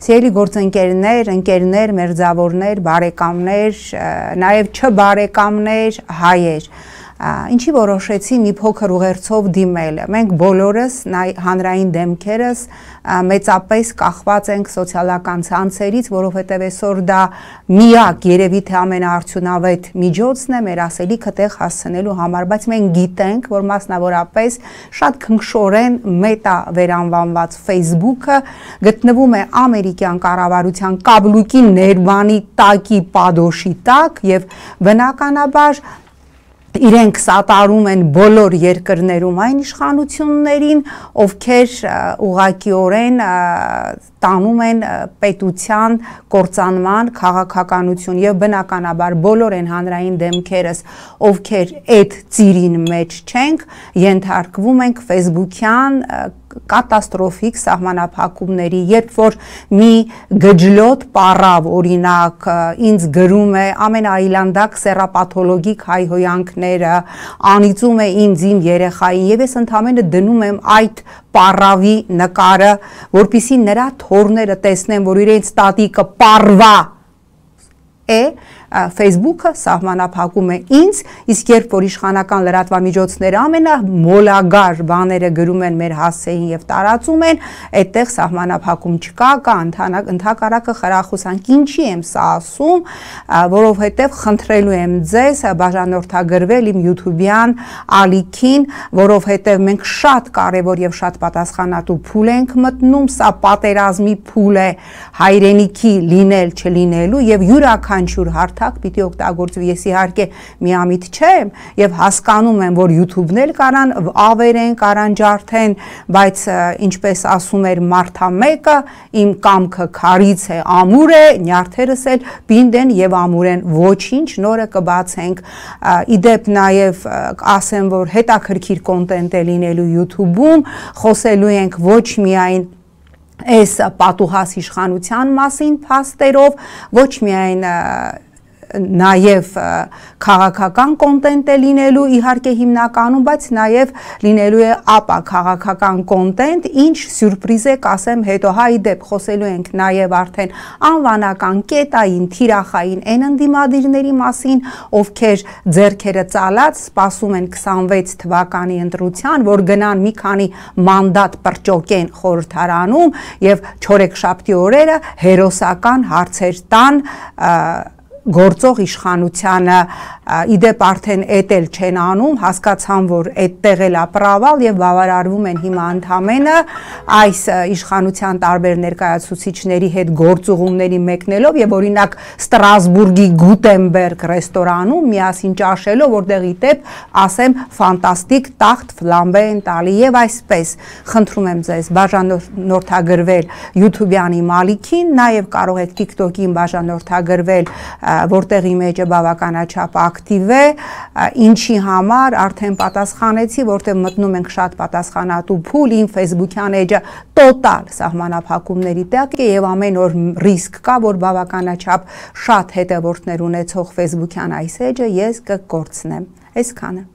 Սիրելի գործընկերներ, ընկերներ, մերձավորներ, բարեկամներ, նաև չբարեկամներ, հայեր, ինչի որոշեցի մի փոքր ուղերձով դիմել։ Մենք բոլորս հանրային դեմքերս մեծապես կախված ենք սոցիալական ցանցերից, որովհետև այսօր դա միակ երևի թե ամենաարդյունավետ միջոցն է մեր ասելիքը տեղ հասցնելու համար, բայց մենք գիտենք, որ մասնավորապես շատ քնքշորեն մետա վերանվանված Facebook-ը գտնվում է ամերիկյան կառավարության կաբլուկի ներբանի տակի պադոշի տակ եւ բնականաբար իրենք սատարում են բոլոր երկրներում այն իշխանություններին, ովքեր ուղղակիորեն տանում են պետության կործանման քաղաքականություն եւ բնականաբար բոլոր են հանրային դեմքերս, ովքեր այդ ծիրին մեջ չենք, ենթարկվում ենք Facebook-յան կատաստրոֆիկ սահմանափակումների, երբ որ մի գջլոտ պարավ օրինակ ինձ գրում է ամենաայլանդակ սեռապաթոլոգիկ հայհոյանքները, անիծում է ինձ իմ երեխային եւ ես ընդամենը դնում եմ այդ պարավի նկարը, որպիսի նրա թորները տեսնեն, որ իրենց տատիկը պարվա է, Facebook-ը սահմանափակում է ինձ, իսկ երբ որ իշխանական լրատվամիջոցները ամենամոլագար բաները գրում են մեր հասցեին եւ տարածում են, այդտեղ սահմանափակում չկա, կա ընդհակառակը խրախուսանք։ Ինչի եմ սա ասում, որովհետեւ խնդրելու եմ ձեզ բաժանորդագրվել իմ YouTube-յան ալիքին, որովհետեւ մենք շատ կարեւոր եւ շատ պատասխանատու փուլ ենք մտնում, սա պատերազմի փուլ է հայրենիքի լինել չլինելու եւ յուրաքանչյուր հարթակ պիտի օգտագործվի, ես իհարկե միամիտ չեմ եւ հասկանում եմ, որ YouTube-ն էլ կարան ավերեն, կարան ջարդեն, բայց ինչպես ասում էր Մարթամեկը, իմ կամքը քարից է, ամուր է, նյարդերս էլ պինդ են եւ ամուր են, ոչինչ, նորը կբացենք։ Իդեպ նաեւ ասեմ, որ հետաքրքիր կոնտենտ է լինելու YouTube-ում, խոսելու ենք ոչ միայն այս պատուհաս իշխանության մասին փաստերով, ոչ միայն նաև քաղաքական կոնտենտ է լինելու իհարկե հիմնականում, բայց նաև լինելու է ապա քաղաքական կոնտենտ, ինչ սյուրպրիզ է կասեմ հետո, հա իդեպ խոսելու ենք նաև արդեն անվանական կետային, թիրախային այն ընդդիմադիրների մասին, ովքեր ձեռքերը ծալած սպասում են 26 թվականի ընտրության, որ գնան մի քանի մանդատ պրճոկեն խորհրդարանում եւ չորեքշաբթի օրերը հերոսական հարցեր տան գործող իշխանությանը, իդեպ արդեն էդ էլ չեն անում, հասկացան, որ այդտեղ էլ ապրավալ եւ բավարարվում են հիմա ընդամենը այս իշխանության տարբեր ներկայացուցիչների հետ գործուղումների մեկնելով եւ օրինակ Ստրասբուրգի Գուտենբերգ ռեստորանում միասին ճաշելով, որտեղ իդեպ ասեմ ֆանտաստիկ տախտ ֆլամբե են տալի եւ այսպես խնդրում եմ ձեզ բաժանորդագրվել YouTube-յան իմ ալիքին, նաեւ կարող եք TikTok-ին բաժանորդագրվել, որտեղ իմիջը բավականաչափ ակտիվ է, ինչի համար արդեն պատասխանեցի, որտեղ մտնում ենք շատ պատասխանատու փուլ, իմ Facebook-յան էջը տոտալ սահմանափակումների տակ է եւ ամեն օր ռիսկ կա, որ բավականաչափ շատ հետևորդներ ունեցող Facebook-յան այս էջը ես կկորցնեմ։ Այսքանը։